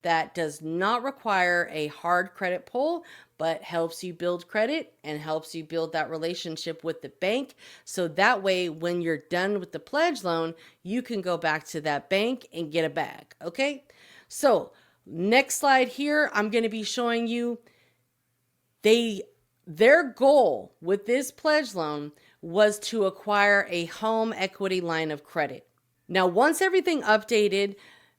that does not require a hard credit pull, but helps you build credit and helps you build that relationship with the bank. So that way, when you're done with the pledge loan, you can go back to that bank and get a bag. Okay. So, next slide here, I'm going to be showing you their goal with this pledge loan was to acquire a home equity line of credit. Now, once everything updated,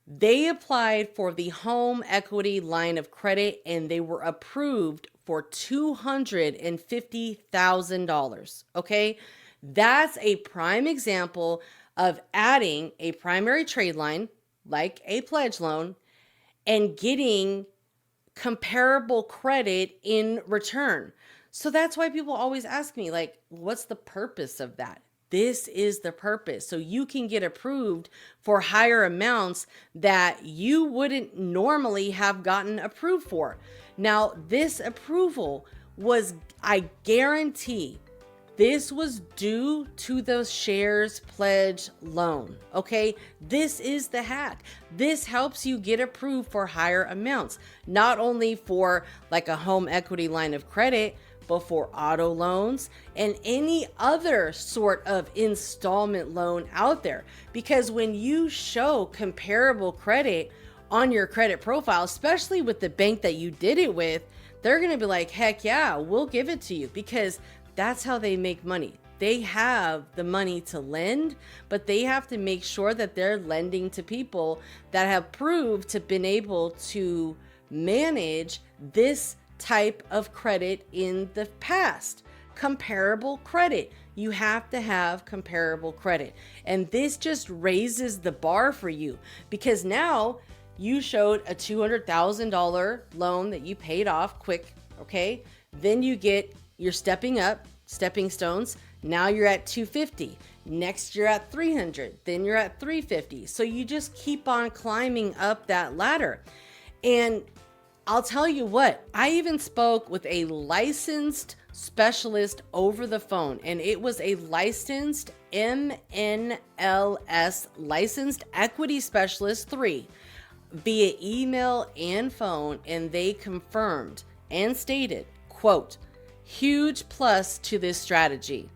they applied for the home equity line of credit and they were approved for $250,000. Okay. That's a prime example of adding a primary trade line like a pledge loan and getting comparable credit in return. So that's why people always ask me, like, what's the purpose of that? This is the purpose. So you can get approved for higher amounts that you wouldn't normally have gotten approved for. Now, this approval was, I guarantee, this was due to the shares pledge loan. Okay. This is the hack. This helps you get approved for higher amounts, not only for like a home equity line of credit, but for auto loans and any other sort of installment loan out there. Because when you show comparable credit on your credit profile, especially with the bank that you did it with, they're going to be like, heck yeah, we'll give it to you, because that's how they make money. They have the money to lend, but they have to make sure that they're lending to people that have proved to been able to manage this type of credit in the past. Comparable credit. You have to have comparable credit. And this just raises the bar for you, because now you showed a $200,000 loan that you paid off quick. Okay. Then you're stepping up, stepping stones. Now you're at 250. Next you're at 300. Then you're at 350. So you just keep on climbing up that ladder. And I'll tell you what, I even spoke with a licensed specialist over the phone, and it was a licensed MNLS, licensed equity specialist 3, via email and phone, and they confirmed and stated, quote, huge plus to this strategy.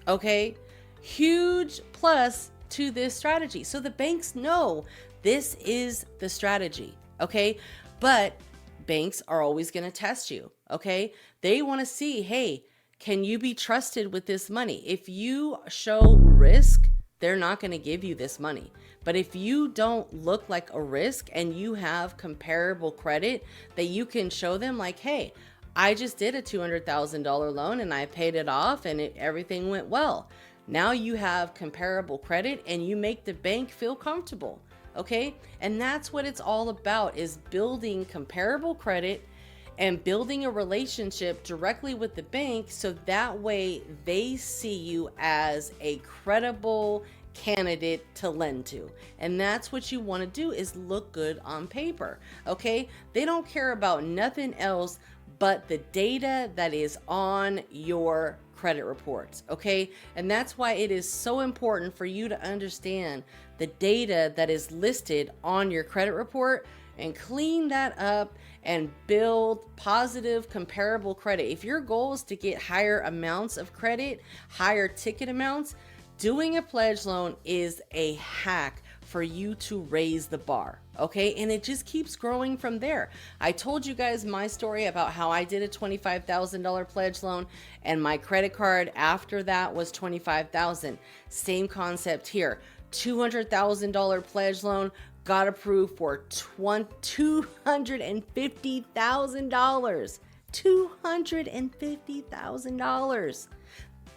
Okay, huge plus to this strategy. So the banks know this is the strategy. Okay, but banks are always going to test you. Okay, they want to see, hey, can you be trusted with this money? If you show risk, they're not going to give you this money. But if you don't look like a risk and you have comparable credit that you can show them, like, hey, I just did a $200,000 loan and I paid it off and everything went well. Now you have comparable credit and you make the bank feel comfortable. Okay. And that's what it's all about, is building comparable credit and building a relationship directly with the bank. So that way they see you as a credible candidate to lend to. And that's what you want to do, is look good on paper. Okay. They don't care about nothing else but the data that is on your credit reports. Okay. And that's why it is so important for you to understand the data that is listed on your credit report and clean that up and build positive comparable credit. If your goal is to get higher amounts of credit, higher ticket amounts, doing a pledge loan is a hack for you to raise the bar. Okay. And it just keeps growing from there. I told you guys my story about how I did a $25,000 pledge loan and my credit card after that was $25,000. Same concept here. $200,000 pledge loan, got approved for $250,000. $250,000.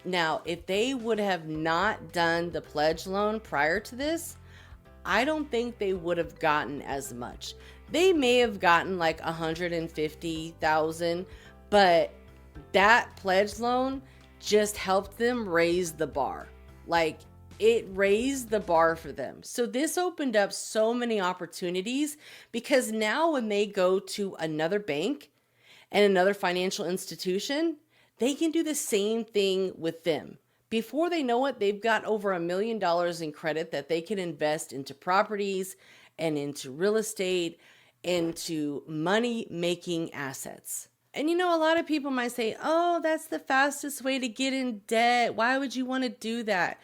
Now, if they would have not done the pledge loan prior to this, I don't think they would have gotten as much. They may have gotten like 150,000, but that pledge loan just helped them raise the bar. Like, it raised the bar for them. So this opened up so many opportunities, because now when they go to another bank and another financial institution, they can do the same thing with them. Before they know it, they've got over $1 million in credit that they can invest into properties and into real estate, into money making assets. And a lot of people might say, oh, that's the fastest way to get in debt. Why would you want to do that?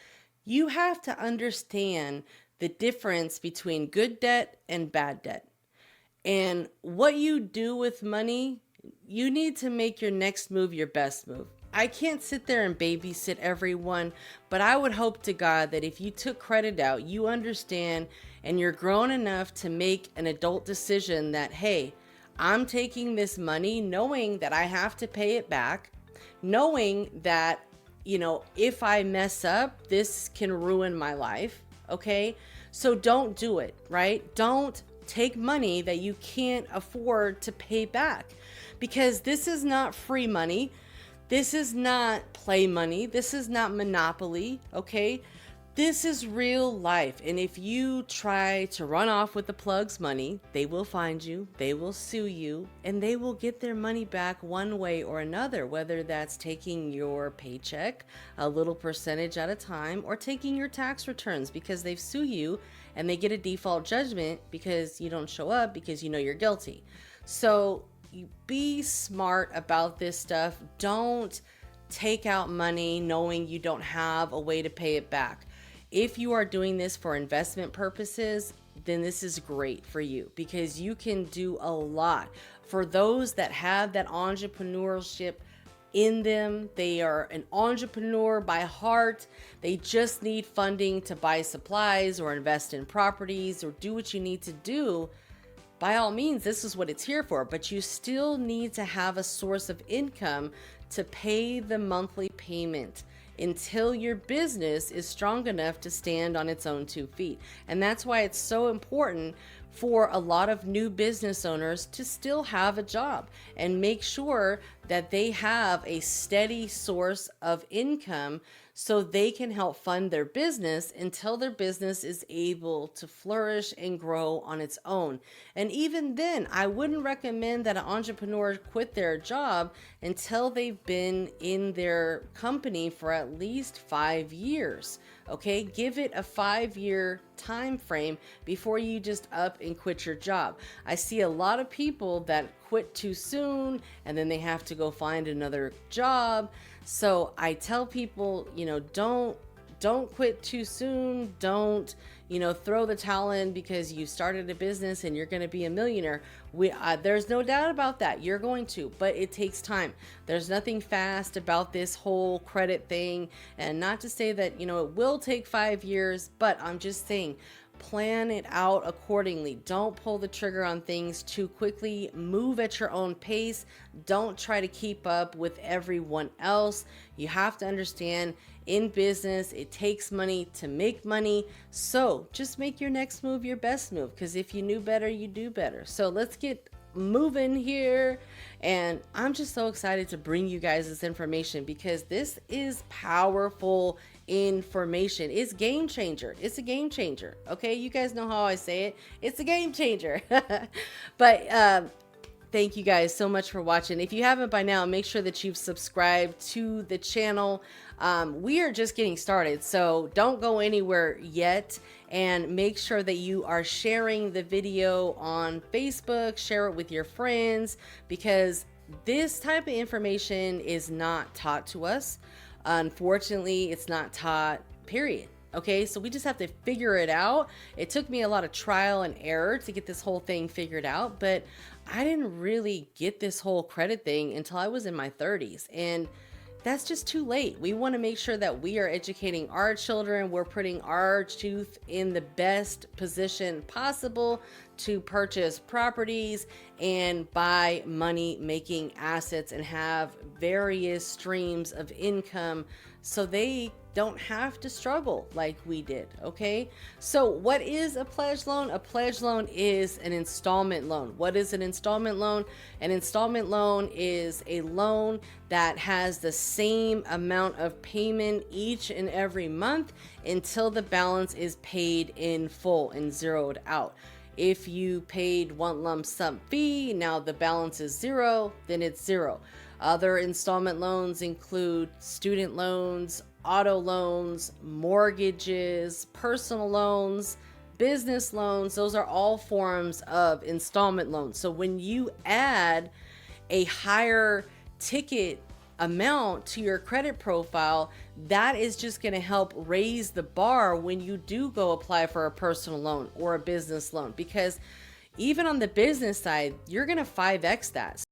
You have to understand the difference between good debt and bad debt. And what you do with money, you need to make your next move your best move. I can't sit there and babysit everyone, but I would hope to God that if you took credit out, you understand and you're grown enough to make an adult decision that, hey, I'm taking this money knowing that I have to pay it back, knowing that, if I mess up, this can ruin my life. Okay. So don't do it, right? Don't take money that you can't afford to pay back, because this is not free money. This is not play money. This is not Monopoly. Okay. This is real life. And if you try to run off with the plug's money, they will find you, they will sue you, and they will get their money back one way or another, whether that's taking your paycheck a little percentage at a time or taking your tax returns, because they've sued you and they get a default judgment because you don't show up because you're guilty. So you be smart about this stuff. Don't take out money knowing you don't have a way to pay it back. If you are doing this for investment purposes, then this is great for you, because you can do a lot. For those that have that entrepreneurship in them, they are an entrepreneur by heart. They just need funding to buy supplies or invest in properties or do what you need to do. By all means, this is what it's here for, but you still need to have a source of income to pay the monthly payment until your business is strong enough to stand on its own 2 feet. And that's why it's so important for a lot of new business owners to still have a job and make sure that they have a steady source of income so they can help fund their business until their business is able to flourish and grow on its own. And even then, I wouldn't recommend that an entrepreneur quit their job until they've been in their company for at least 5 years. Okay, give it a 5-year time frame before you just up and quit your job. I see a lot of people that quit too soon and then they have to go find another job. So I tell people, don't quit too soon. Don't, throw the towel in because you started a business and you're going to be a millionaire. There's no doubt about that. You're going to, but it takes time. There's nothing fast about this whole credit thing. And not to say that, it will take 5 years, but I'm just saying, plan it out accordingly. Don't pull the trigger on things too quickly. Move at your own pace. Don't try to keep up with everyone else. You have to understand, in business, it takes money to make money. So just make your next move your best move, because if you knew better, you do better. So let's get moving here. And I'm just so excited to bring you guys this information, because this is powerful information. It's game changer. It's a game changer. Okay, you guys know how I say it. It's a game changer. But thank you guys so much for watching. If you haven't by now, make sure that you've subscribed to the channel. We are just getting started, so don't go anywhere yet, and make sure that you are sharing the video on Facebook. Share it with your friends, because this type of information is not taught to us. Unfortunately, it's not taught, period. Okay, so we just have to figure it out. It took me a lot of trial and error to get this whole thing figured out, but I didn't really get this whole credit thing until I was in my 30s. And that's just too late. We want to make sure that we are educating our children. We're putting our youth in the best position possible to purchase properties and buy money making assets and have various streams of income so they don't have to struggle like we did. Okay, so what is a pledge loan? A pledge loan is an installment loan. What is an installment loan? An installment loan is a loan that has the same amount of payment each and every month until the balance is paid in full and zeroed out. If you paid one lump sum fee, now the balance is zero, then it's zero. Other installment loans include student loans, auto loans, mortgages, personal loans, business loans, those are all forms of installment loans. So when you add a higher ticket amount to your credit profile, that is just going to help raise the bar when you do go apply for a personal loan or a business loan, because even on the business side, you're going to 5x that.